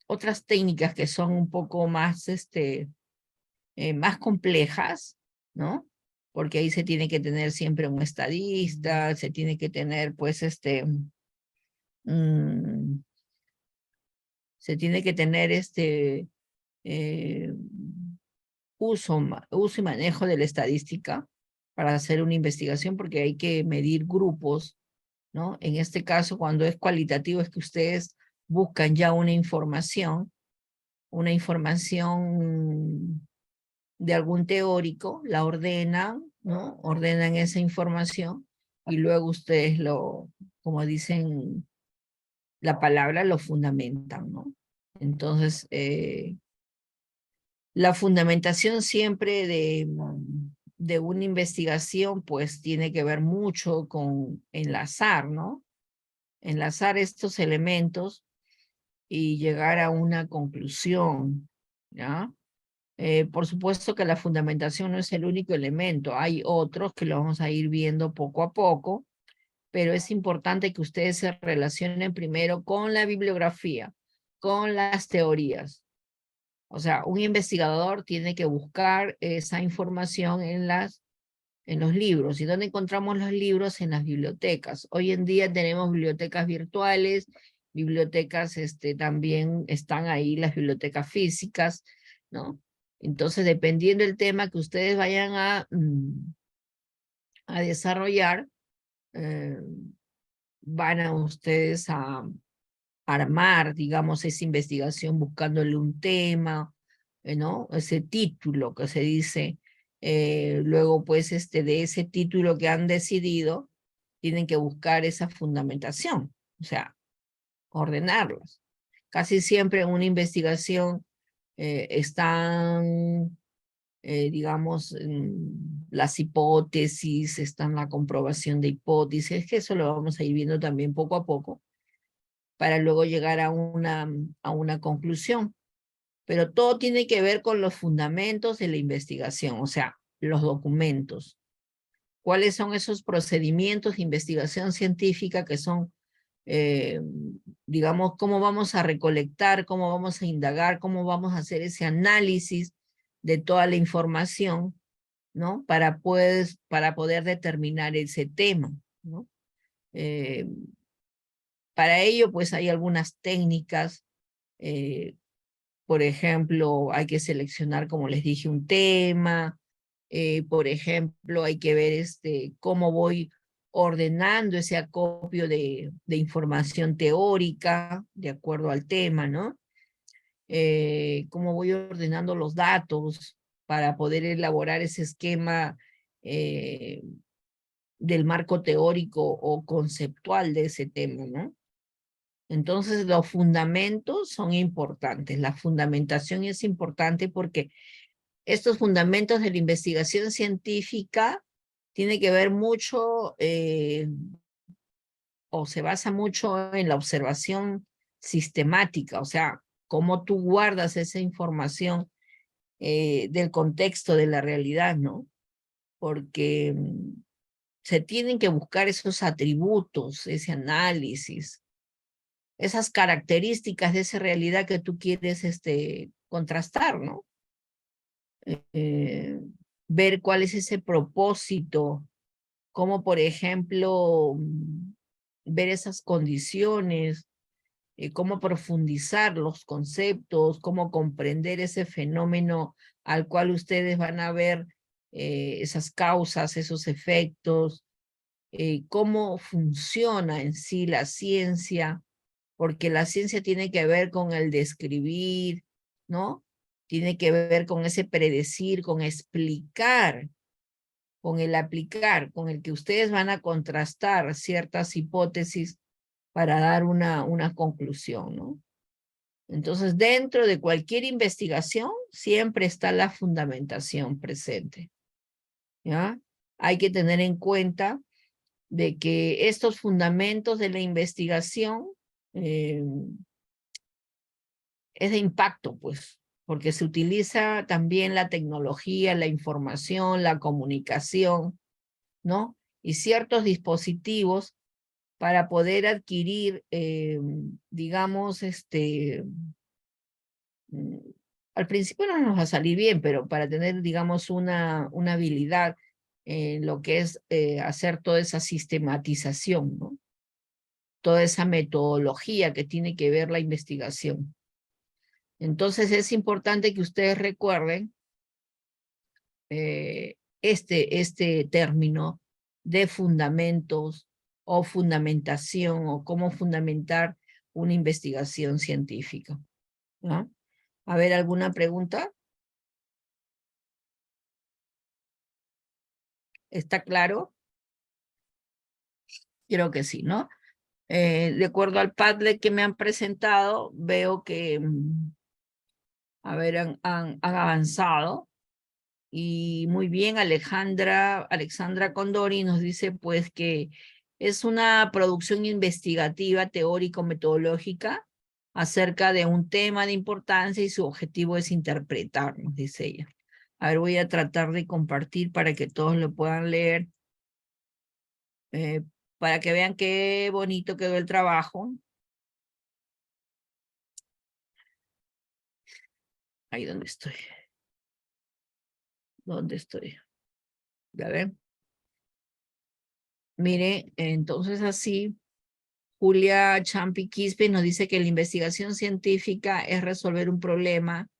otras técnicas que son un poco más, más complejas, ¿no? Porque ahí se tiene que tener siempre un estadista, se tiene que tener, pues, se tiene que tener eh, uso y manejo de la estadística para hacer una investigación, porque hay que medir grupos, ¿no? En este caso, cuando es cualitativo, es que ustedes buscan ya una información de algún teórico, la ordenan, ¿no? Ordenan esa información y luego ustedes como dicen la palabra, lo fundamentan, ¿no? Entonces, la fundamentación siempre de una investigación, pues tiene que ver mucho con enlazar, ¿no? Enlazar estos elementos y llegar a una conclusión, ¿ya? Por supuesto que la fundamentación no es el único elemento, hay otros que lo vamos a ir viendo poco a poco, pero es importante que ustedes se relacionen primero con la bibliografía, con las teorías. O sea, un investigador tiene que buscar esa información en los libros. ¿Y dónde encontramos los libros? En las bibliotecas. Hoy en día tenemos bibliotecas virtuales, bibliotecas, también están ahí las bibliotecas físicas, ¿no? Entonces, dependiendo del tema que ustedes vayan a desarrollar, van a ustedes a armar, digamos, esa investigación buscándole un tema, ¿no? Ese título que se dice. Luego, pues, de ese título que han decidido, tienen que buscar esa fundamentación, o sea, ordenarlos. Casi siempre en una investigación están, digamos, las hipótesis, están la comprobación de hipótesis, que eso lo vamos a ir viendo también poco a poco, para luego llegar a una conclusión. Pero todo tiene que ver con los fundamentos de la investigación, o sea, los documentos. ¿Cuáles son esos procedimientos de investigación científica que son, digamos, cómo vamos a recolectar, cómo vamos a indagar, cómo vamos a hacer ese análisis de toda la información, ¿no? Para poder determinar ese tema, ¿no? Para ello, pues hay algunas técnicas, por ejemplo, hay que seleccionar, como les dije, un tema. Por ejemplo, hay que ver cómo voy ordenando ese acopio de información teórica de acuerdo al tema, ¿no? Cómo voy ordenando los datos para poder elaborar ese esquema del marco teórico o conceptual de ese tema, ¿no? Entonces, los fundamentos son importantes. La fundamentación es importante porque estos fundamentos de la investigación científica tienen que ver mucho o se basa mucho en la observación sistemática, o sea, cómo tú guardas esa información del contexto de la realidad, ¿no? Porque se tienen que buscar esos atributos, ese análisis, esas características de esa realidad que tú quieres contrastar, ¿no? Ver cuál es ese propósito, como por ejemplo, ver esas condiciones, cómo profundizar los conceptos, cómo comprender ese fenómeno al cual ustedes van a ver esas causas, esos efectos, cómo funciona en sí la ciencia, porque la ciencia tiene que ver con el describir, ¿no? Tiene que ver con ese predecir, con explicar, con el aplicar, con el que ustedes van a contrastar ciertas hipótesis para dar una conclusión, ¿no? Entonces, dentro de cualquier investigación, siempre está la fundamentación presente, ¿ya? Hay que tener en cuenta de que estos fundamentos de la investigación es de impacto, pues, porque se utiliza también la tecnología, la información, la comunicación, ¿no? Y ciertos dispositivos para poder adquirir, digamos, al principio no nos va a salir bien, pero para tener, digamos, una habilidad en lo que es hacer toda esa sistematización, ¿no? Toda esa metodología que tiene que ver la investigación. Entonces es importante que ustedes recuerden este término de fundamentos o fundamentación o cómo fundamentar una investigación científica, ¿no? A ver, ¿alguna pregunta? ¿Está claro? Creo que sí, ¿no? De acuerdo al Padlet que me han presentado, veo que, a ver, han avanzado. Y muy bien, Alexandra Condori nos dice pues que es una producción investigativa teórico-metodológica acerca de un tema de importancia y su objetivo es interpretarnos, dice ella. A ver, voy a tratar de compartir para que todos lo puedan leer, para que vean qué bonito quedó el trabajo. Ahí donde estoy. ¿Dónde estoy? Ya ven. Mire, entonces así, Julia Champi Quispe nos dice que la investigación científica es resolver un problema,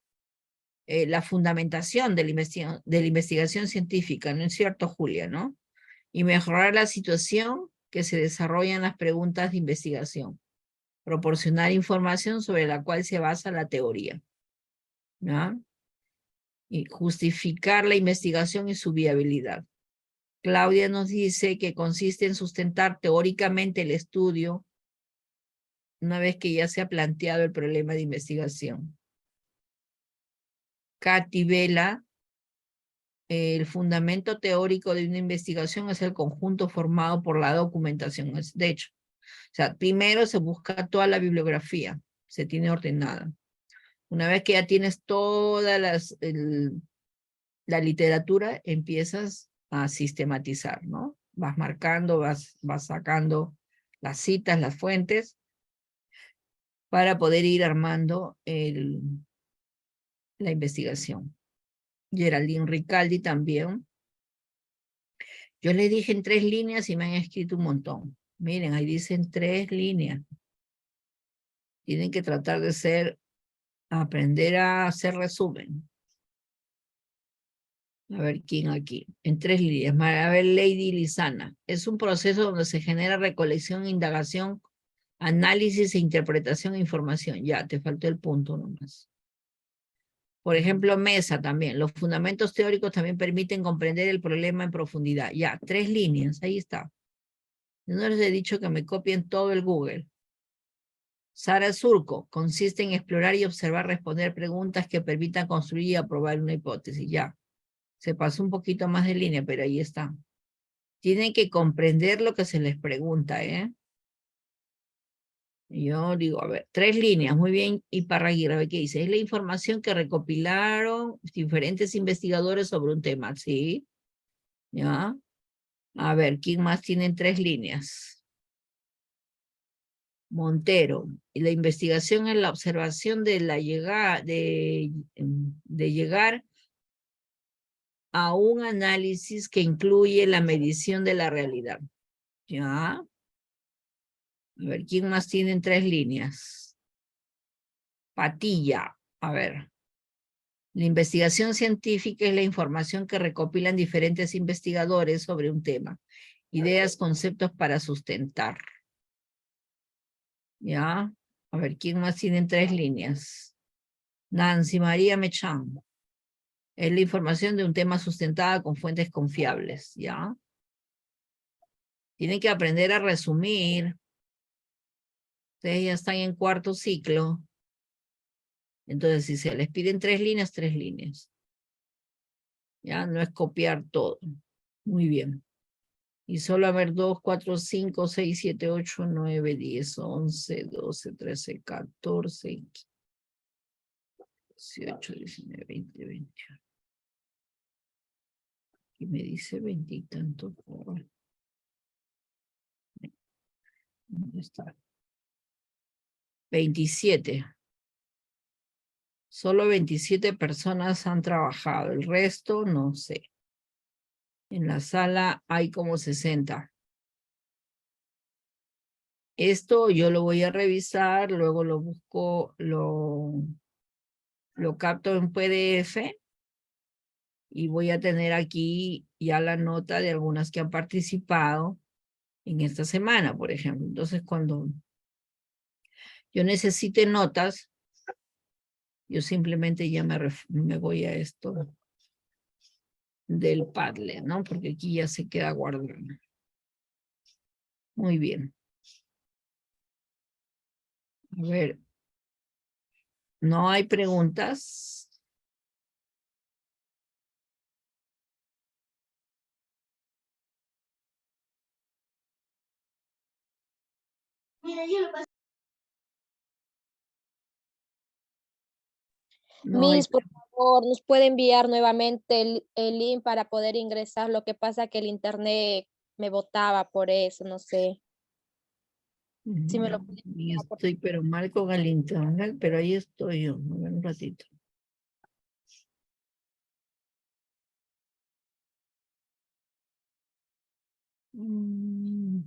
la fundamentación de la investigación científica, ¿no es cierto, Julia, no? Y mejorar la situación que se desarrolla en las preguntas de investigación. Proporcionar información sobre la cual se basa la teoría, ¿no? Y justificar la investigación y su viabilidad. Claudia nos dice que consiste en sustentar teóricamente el estudio una vez que ya se ha planteado el problema de investigación. Katy Vela, el fundamento teórico de una investigación es el conjunto formado por la documentación. De hecho, o sea, primero se busca toda la bibliografía, se tiene ordenada. Una vez que ya tienes toda la literatura, empiezas a sistematizar, ¿no? Vas marcando, vas sacando las citas, las fuentes, para poder ir armando la investigación. Geraldine Ricaldi también. Yo le dije en 3 líneas y me han escrito un montón. Miren, ahí dicen 3 líneas. Tienen que tratar de aprender a hacer resumen. A ver quién aquí. En 3 líneas. A ver, Lady Lizana. Es un proceso donde se genera recolección, indagación, análisis e interpretación de información. Ya, te faltó el punto nomás. Por ejemplo, Mesa también. Los fundamentos teóricos también permiten comprender el problema en profundidad. Ya, 3 líneas. Ahí está. Yo no les he dicho que me copien todo el Google. Sara Surco. Consiste en explorar y observar, responder preguntas que permitan construir y aprobar una hipótesis. Ya. Se pasó un poquito más de línea, pero ahí está. Tienen que comprender lo que se les pregunta, ¿eh? Yo digo, a ver, 3 líneas, muy bien. Y Parraguirre, a ver qué dice. Es la información que recopilaron diferentes investigadores sobre un tema, ¿sí? ¿Ya? A ver, ¿quién más tiene 3 líneas? Montero. Y la investigación es la observación de la llegada, de llegar a un análisis que incluye la medición de la realidad. ¿Ya? A ver, ¿quién más tiene 3 líneas? Patilla. A ver. La investigación científica es la información que recopilan diferentes investigadores sobre un tema. Ideas, conceptos para sustentar. ¿Ya? A ver, ¿quién más tiene 3 líneas? Nancy María Mechán. Es la información de un tema sustentada con fuentes confiables. ¿Ya? Tienen que aprender a resumir. Ustedes ya están en 4º ciclo. Entonces, si se les piden 3 líneas, 3 líneas. Ya, no es copiar todo. Muy bien. Y solo haber 2, 4, 5, 6, 7, 8, 9, 10, 11, 12, 13, 14, 18, 19, 20, 21. Y me dice 20 y tanto. ¿Dónde está? 27. Solo 27 personas han trabajado. El resto, no sé. En la sala hay como 60. Esto yo lo voy a revisar, luego lo busco, lo capto en PDF y voy a tener aquí ya la nota de algunas que han participado en esta semana, por ejemplo. Entonces, cuando yo necesite notas, yo simplemente ya me voy a esto del Padlet, ¿no? Porque aquí ya se queda guardado. Muy bien. A ver, ¿no hay preguntas? No hay. Miss, por favor, nos puede enviar nuevamente el link para poder ingresar. Lo que pasa que el internet me botaba por eso, no sé. Si me lo puede Y enviar, por estoy pero mal con el internet, pero ahí estoy yo. A ver un ratito. Mm.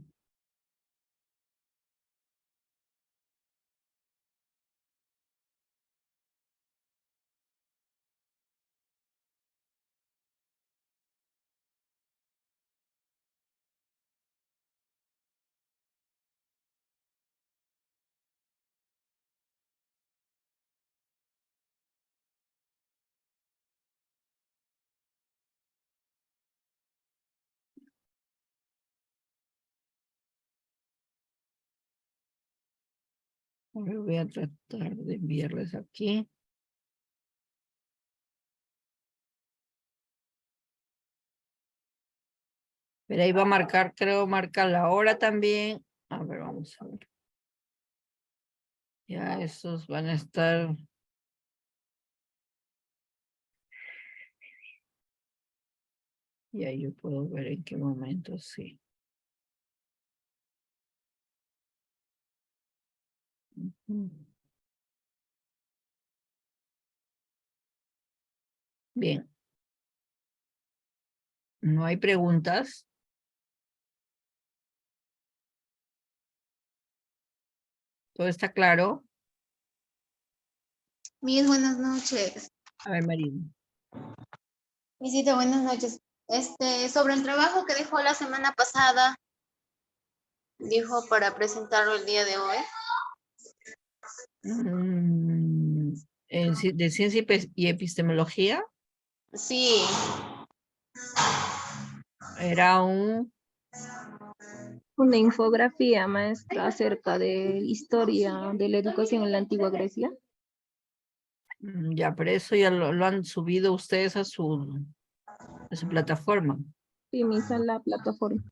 Ahora voy a tratar de enviarles aquí. Pero ahí va a marcar, creo, marca la hora también. A ver, vamos a ver. Ya esos van a estar. Y ahí yo puedo ver en qué momento sí. Ujú. Bien. ¿No hay preguntas? ¿Todo está claro? Miss, buenas noches. A ver, Marina. Misita, buenas noches. Sobre el trabajo que dejó la semana pasada, dijo para presentarlo el día de hoy. De ciencia y epistemología Sí, era un... Una infografía, maestra, acerca de historia de la educación en la antigua Grecia. Ya, pero eso ya lo han subido ustedes a su plataforma. Sí, misa la plataforma.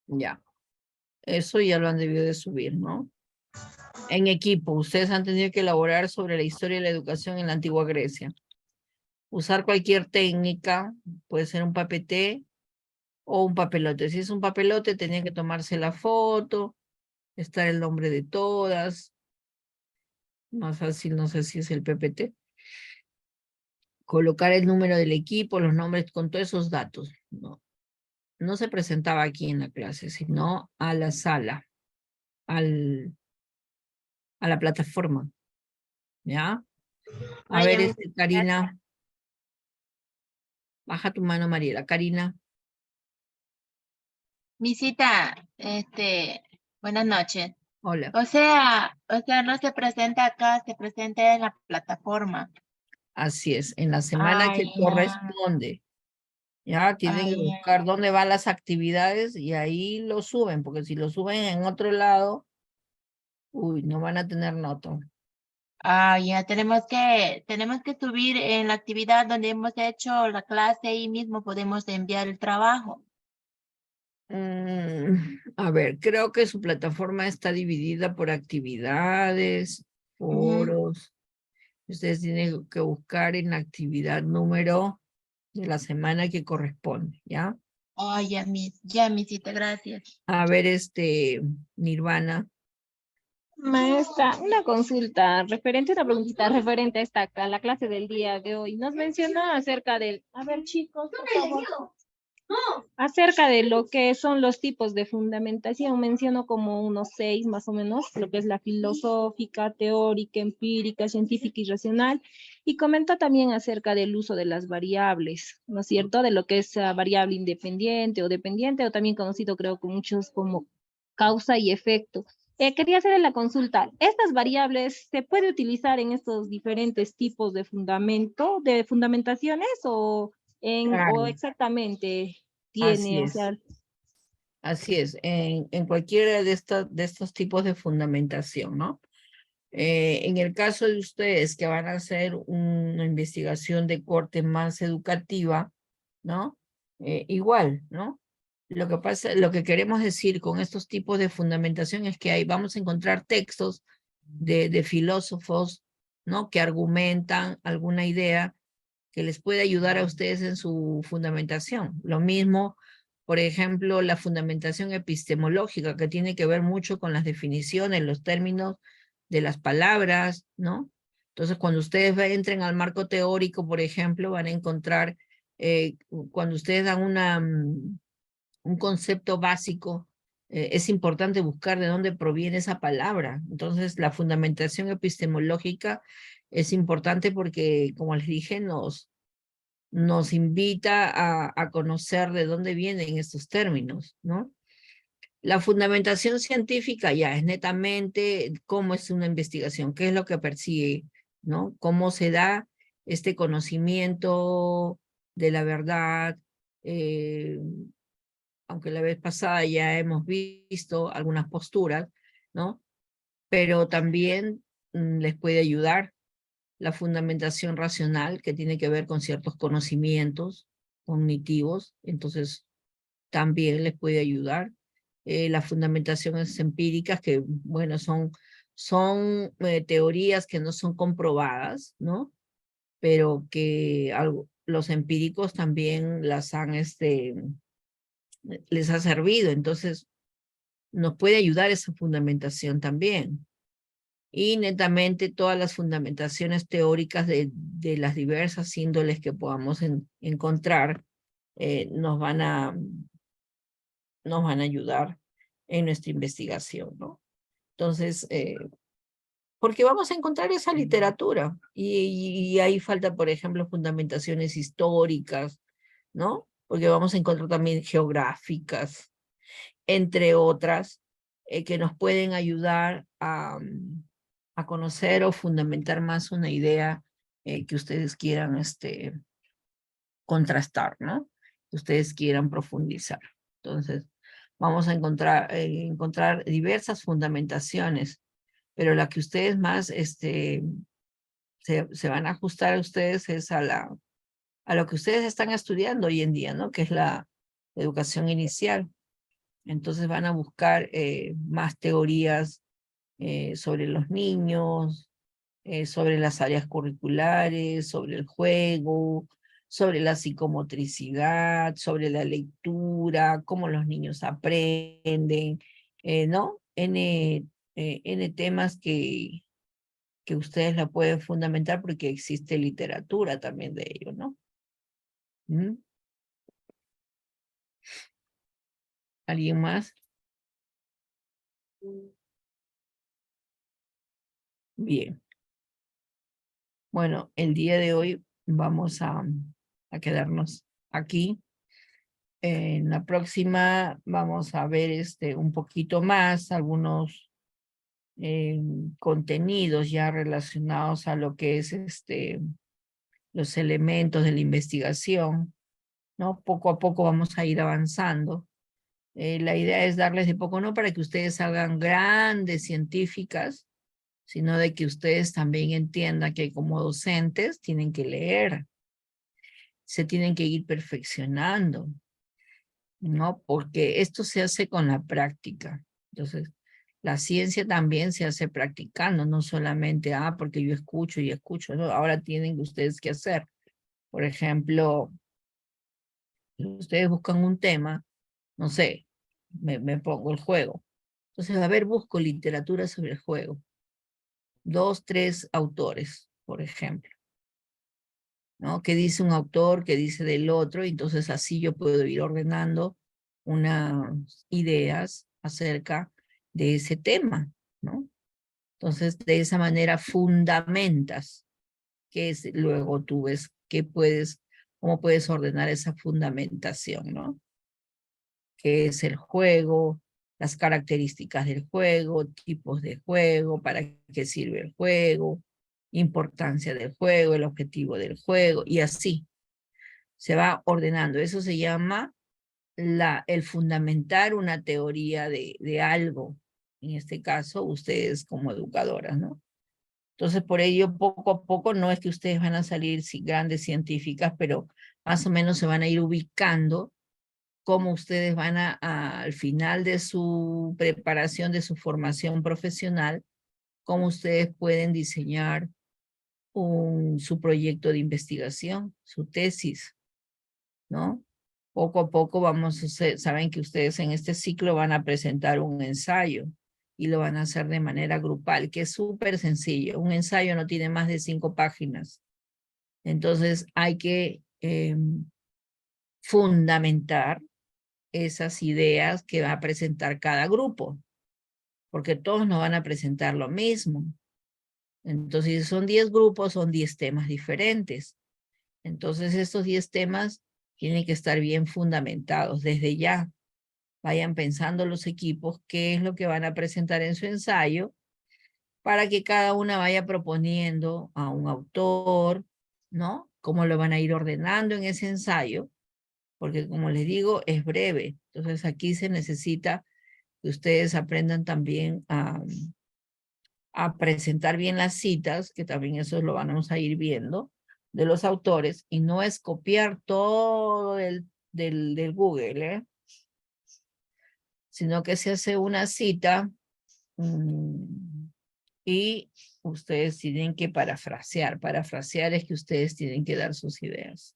Ya. Eso ya lo han debido de subir, ¿no? En equipo, ustedes han tenido que elaborar sobre la historia de la educación en la antigua Grecia. Usar cualquier técnica, puede ser un PPT o un papelote. Si es un papelote, tenía que tomarse la foto, estar el nombre de todas. Más fácil, no sé si es el PPT. Colocar el número del equipo, los nombres con todos esos datos. No se presentaba aquí en la clase, sino a la sala, a la plataforma. ¿Ya? A ver, Karina. Baja tu mano, Mariela. Karina. Misita, buenas noches. Hola. O sea, no se presenta acá, se presenta en la plataforma. Así es, en la semana que Ya. corresponde. Ya tienen que Ya. buscar dónde van las actividades y ahí lo suben, porque si lo suben en otro lado, uy, no van a tener nota. Ya tenemos que subir en la actividad donde hemos hecho la clase, ahí mismo podemos enviar el trabajo. A ver, creo que su plataforma está dividida por actividades, foros. Ustedes tienen que buscar en la actividad número de la semana que corresponde, ¿ya? Ya, misita, gracias. A ver, Nirvana. Maestra, una consulta referente, una preguntita referente a la clase del día de hoy. Nos menciona acerca del, a ver chicos, por favor, acerca de lo que son los tipos de fundamentación. Menciono como unos 6 más o menos, lo que es la filosófica, teórica, empírica, científica y racional. Y comenta también acerca del uso de las variables, ¿no es cierto? De lo que es variable independiente o dependiente, o también conocido creo con muchos como causa y efecto. Quería hacerle la consulta. ¿Estas variables se puede utilizar en estos diferentes tipos de fundamento, de fundamentaciones o Claro, exactamente así tiene, o es. sea, Así es, en cualquiera de estos tipos de fundamentación, ¿no? En el caso de ustedes que van a hacer una investigación de corte más educativa, ¿no? Igual, ¿no? Lo que pasa, lo que queremos decir con estos tipos de fundamentación es que ahí vamos a encontrar textos de filósofos, ¿no? Que argumentan alguna idea que les puede ayudar a ustedes en su fundamentación. Lo mismo, por ejemplo, la fundamentación epistemológica, que tiene que ver mucho con las definiciones, los términos de las palabras, ¿no? Entonces, cuando ustedes entren al marco teórico, por ejemplo, van a encontrar, cuando ustedes dan un concepto básico, es importante buscar de dónde proviene esa palabra. Entonces, la fundamentación epistemológica es importante porque, como les dije, nos invita a conocer de dónde vienen estos términos, ¿no? La fundamentación científica ya es netamente cómo es una investigación, qué es lo que persigue, ¿no? Cómo se da este conocimiento de la verdad, aunque la vez pasada ya hemos visto algunas posturas, ¿no? Pero también les puede ayudar la fundamentación racional, que tiene que ver con ciertos conocimientos cognitivos, entonces también les puede ayudar. Las fundamentaciones empíricas, que bueno, son teorías que no son comprobadas, ¿no? Pero que los empíricos también las han, les ha servido, entonces nos puede ayudar esa fundamentación también. Y netamente todas las fundamentaciones teóricas de las diversas índoles que podamos encontrar nos van a ayudar en nuestra investigación, ¿no? Entonces, porque vamos a encontrar esa literatura y ahí falta, por ejemplo, fundamentaciones históricas, ¿no? Porque vamos a encontrar también geográficas, entre otras, que nos pueden ayudar a conocer o fundamentar más una idea que ustedes quieran contrastar, ¿no? Que ustedes quieran profundizar. Entonces, vamos a encontrar diversas fundamentaciones, pero la que ustedes más se van a ajustar a ustedes es a lo que ustedes están estudiando hoy en día, ¿no? Que es la educación inicial. Entonces van a buscar más teorías sobre los niños, sobre las áreas curriculares, sobre el juego, sobre la psicomotricidad, sobre la lectura, cómo los niños aprenden, ¿no? N temas que ustedes la pueden fundamentar porque existe literatura también de ello, ¿no? ¿Mm? ¿Alguien más? Bien. Bueno, el día de hoy vamos a quedarnos aquí. En la próxima vamos a ver un poquito más, algunos contenidos ya relacionados a lo que es los elementos de la investigación, ¿no? Poco a poco vamos a ir avanzando. La idea es darles de poco, no para que ustedes hagan grandes científicas, sino de que ustedes también entiendan que como docentes tienen que leer, se tienen que ir perfeccionando, ¿no? Porque esto se hace con la práctica. Entonces, la ciencia también se hace practicando, no solamente, porque yo escucho y escucho, ¿no? Ahora tienen ustedes que hacer. Por ejemplo, ustedes buscan un tema, no sé, me pongo el juego. Entonces, a ver, busco literatura sobre el juego. 2, 3 autores, por ejemplo, ¿no? ¿Qué dice un autor? ¿Qué dice del otro? Y entonces así yo puedo ir ordenando unas ideas acerca de ese tema, ¿no? Entonces, de esa manera fundamentas, que es, luego tú ves cómo puedes ordenar esa fundamentación, ¿no? ¿Qué es el juego? Las características del juego, tipos de juego, para qué sirve el juego, importancia del juego, el objetivo del juego, y así se va ordenando. Eso se llama el fundamentar una teoría de algo, en este caso ustedes como educadoras, ¿no? Entonces, por ello, poco a poco, no es que ustedes van a salir grandes científicas, pero más o menos se van a ir ubicando cómo ustedes van al final de su preparación, de su formación profesional, cómo ustedes pueden diseñar su proyecto de investigación, su tesis, ¿no? Poco a poco saben que ustedes en este ciclo van a presentar un ensayo y lo van a hacer de manera grupal, que es súper sencillo. Un ensayo no tiene más de 5 páginas. Entonces hay que fundamentar esas ideas que va a presentar cada grupo, porque todos no van a presentar lo mismo. Entonces, si son 10 grupos, son 10 temas diferentes. Entonces, estos 10 temas tienen que estar bien fundamentados desde ya. Vayan pensando los equipos qué es lo que van a presentar en su ensayo para que cada una vaya proponiendo a un autor, ¿no? Cómo lo van a ir ordenando en ese ensayo porque como les digo, es breve. Entonces aquí se necesita que ustedes aprendan también a presentar bien las citas, que también eso lo vamos a ir viendo, de los autores, y no es copiar todo del Google, ¿eh? Sino que se hace una cita y ustedes tienen que parafrasear. Parafrasear es que ustedes tienen que dar sus ideas.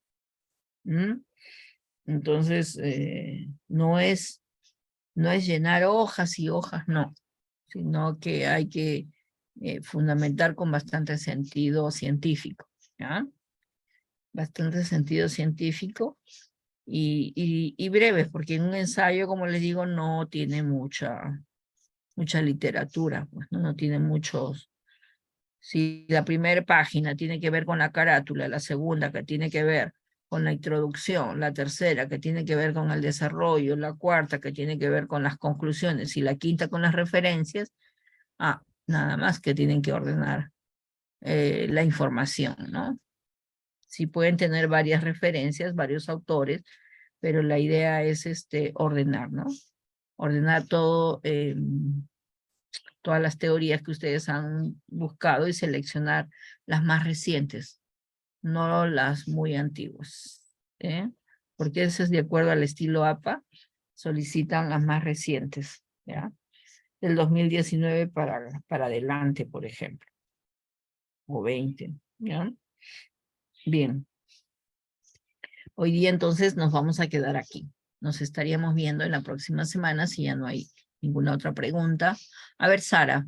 Entonces, no es llenar hojas y hojas, no, sino que hay que fundamentar con bastante sentido científico, ¿ya? Bastante sentido científico y breves, porque en un ensayo, como les digo, no tiene mucha literatura, pues, ¿no? No tiene muchos. Si la primera página tiene que ver con la carátula, la segunda que tiene que ver con la introducción, la tercera que tiene que ver con el desarrollo, la cuarta que tiene que ver con las conclusiones y la quinta con las referencias, nada más que tienen que ordenar la información, ¿no? Sí pueden tener varias referencias, varios autores, pero la idea es ordenar, ¿no? Ordenar todo, todas las teorías que ustedes han buscado y seleccionar las más recientes, no las muy antiguas, ¿eh? Porque eso es de acuerdo al estilo APA, solicitan las más recientes, ¿ya? Del 2019 para adelante, por ejemplo, o 20, ¿ya? Bien. Hoy día entonces nos vamos a quedar aquí. Nos estaríamos viendo en la próxima semana si ya no hay ninguna otra pregunta. A ver, Sara.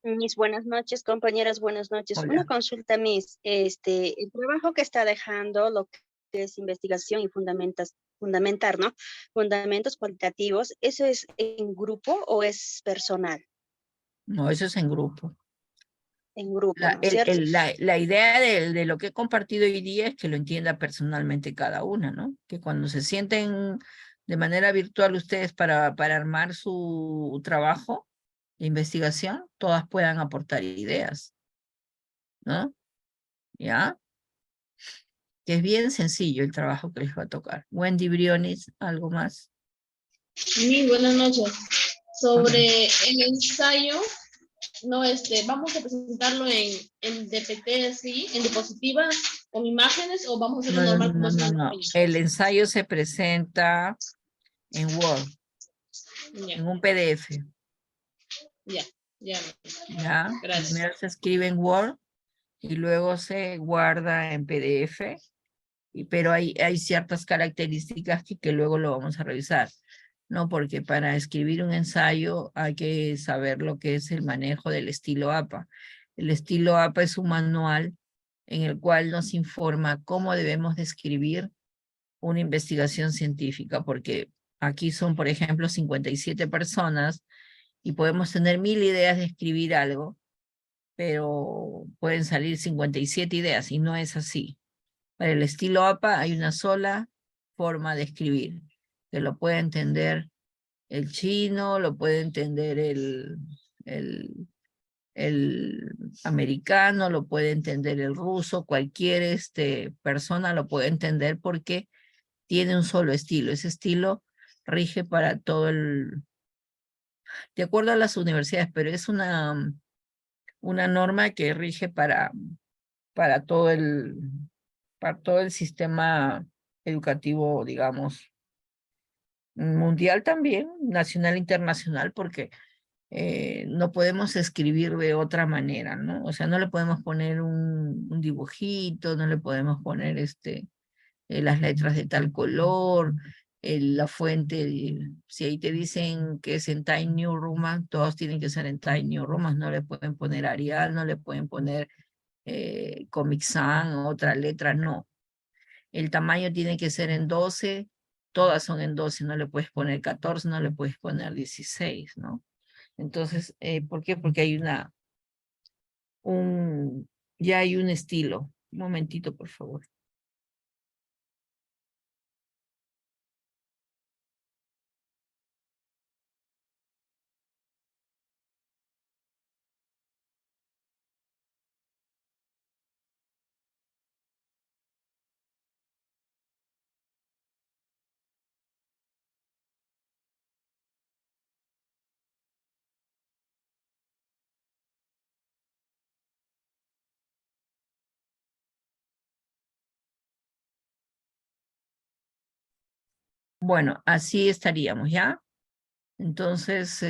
Mis buenas noches, compañeras, buenas noches. Hola. Una consulta, Miss. El trabajo que está dejando, lo que es investigación y fundamentar, ¿no? Fundamentos cualitativos, ¿eso es en grupo o es personal? No, eso es en grupo. En grupo, ¿no es cierto? La idea de lo que he compartido hoy día es que lo entienda personalmente cada una, ¿no? Que cuando se sienten de manera virtual ustedes para armar su trabajo de investigación, todas puedan aportar ideas, ¿no? ¿Ya? Que es bien sencillo el trabajo que les va a tocar. Wendy Briones, ¿algo más? Sí, buenas noches. Sobre el ensayo, no, vamos a presentarlo en DPT, así, en diapositiva, con imágenes, o vamos a hacerlo normal como es una página? El ensayo se presenta en Word, Ya, en un PDF. ya. ¿Ya? Gracias. Primero se escribe en Word y luego se guarda en PDF, pero hay ciertas características que luego lo vamos a revisar, ¿no? Porque para escribir un ensayo hay que saber lo que es el manejo del estilo APA. El estilo APA es un manual en el cual nos informa cómo debemos describir una investigación científica, porque aquí son, por ejemplo, 57 personas y podemos tener 1000 ideas de escribir algo, pero pueden salir 57 ideas y no es así. Para el estilo APA hay una sola forma de escribir, que lo puede entender el chino, lo puede entender el americano, lo puede entender el ruso, cualquier persona lo puede entender porque tiene un solo estilo. Ese estilo rige para todo de acuerdo a las universidades, pero es una norma que rige para todo el sistema educativo, digamos, mundial también, nacional, internacional, porque no podemos escribir de otra manera, ¿no? O sea, no le podemos poner un dibujito, no le podemos poner las letras de tal color, la fuente, si ahí te dicen que es en Times New Roman, todos tienen que ser en Times New Roman, no le pueden poner Arial, no le pueden poner Comic Sans, otra letra, no. El tamaño tiene que ser en 12, todas son en 12, no le puedes poner 14, no le puedes poner 16, ¿no? Entonces, ¿por qué? Porque hay ya hay un estilo. Un momentito, por favor. Bueno, así estaríamos, ¿ya? Entonces,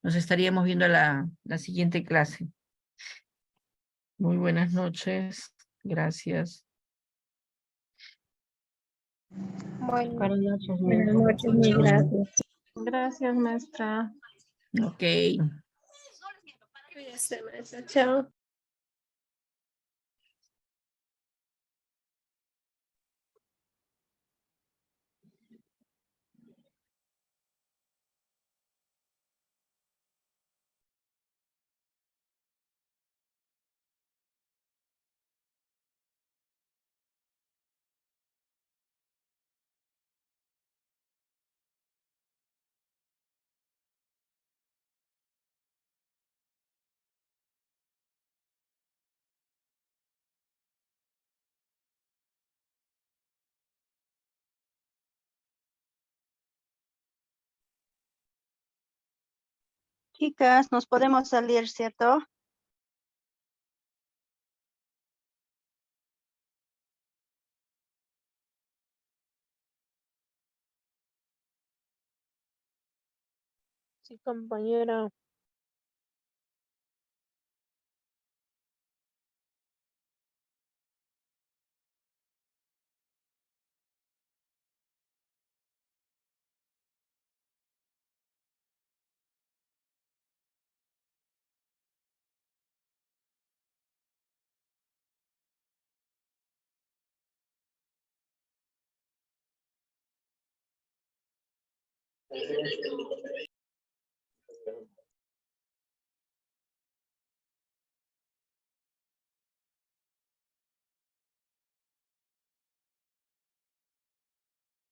nos estaríamos viendo la siguiente clase. Muy buenas noches. Gracias. Bueno, Buenas noches, buenas maestra. noches, mil gracias. Gracias, maestra. Ok. Cuídese, maestra. Chao. Chicas, nos podemos salir, ¿cierto? Sí, compañera.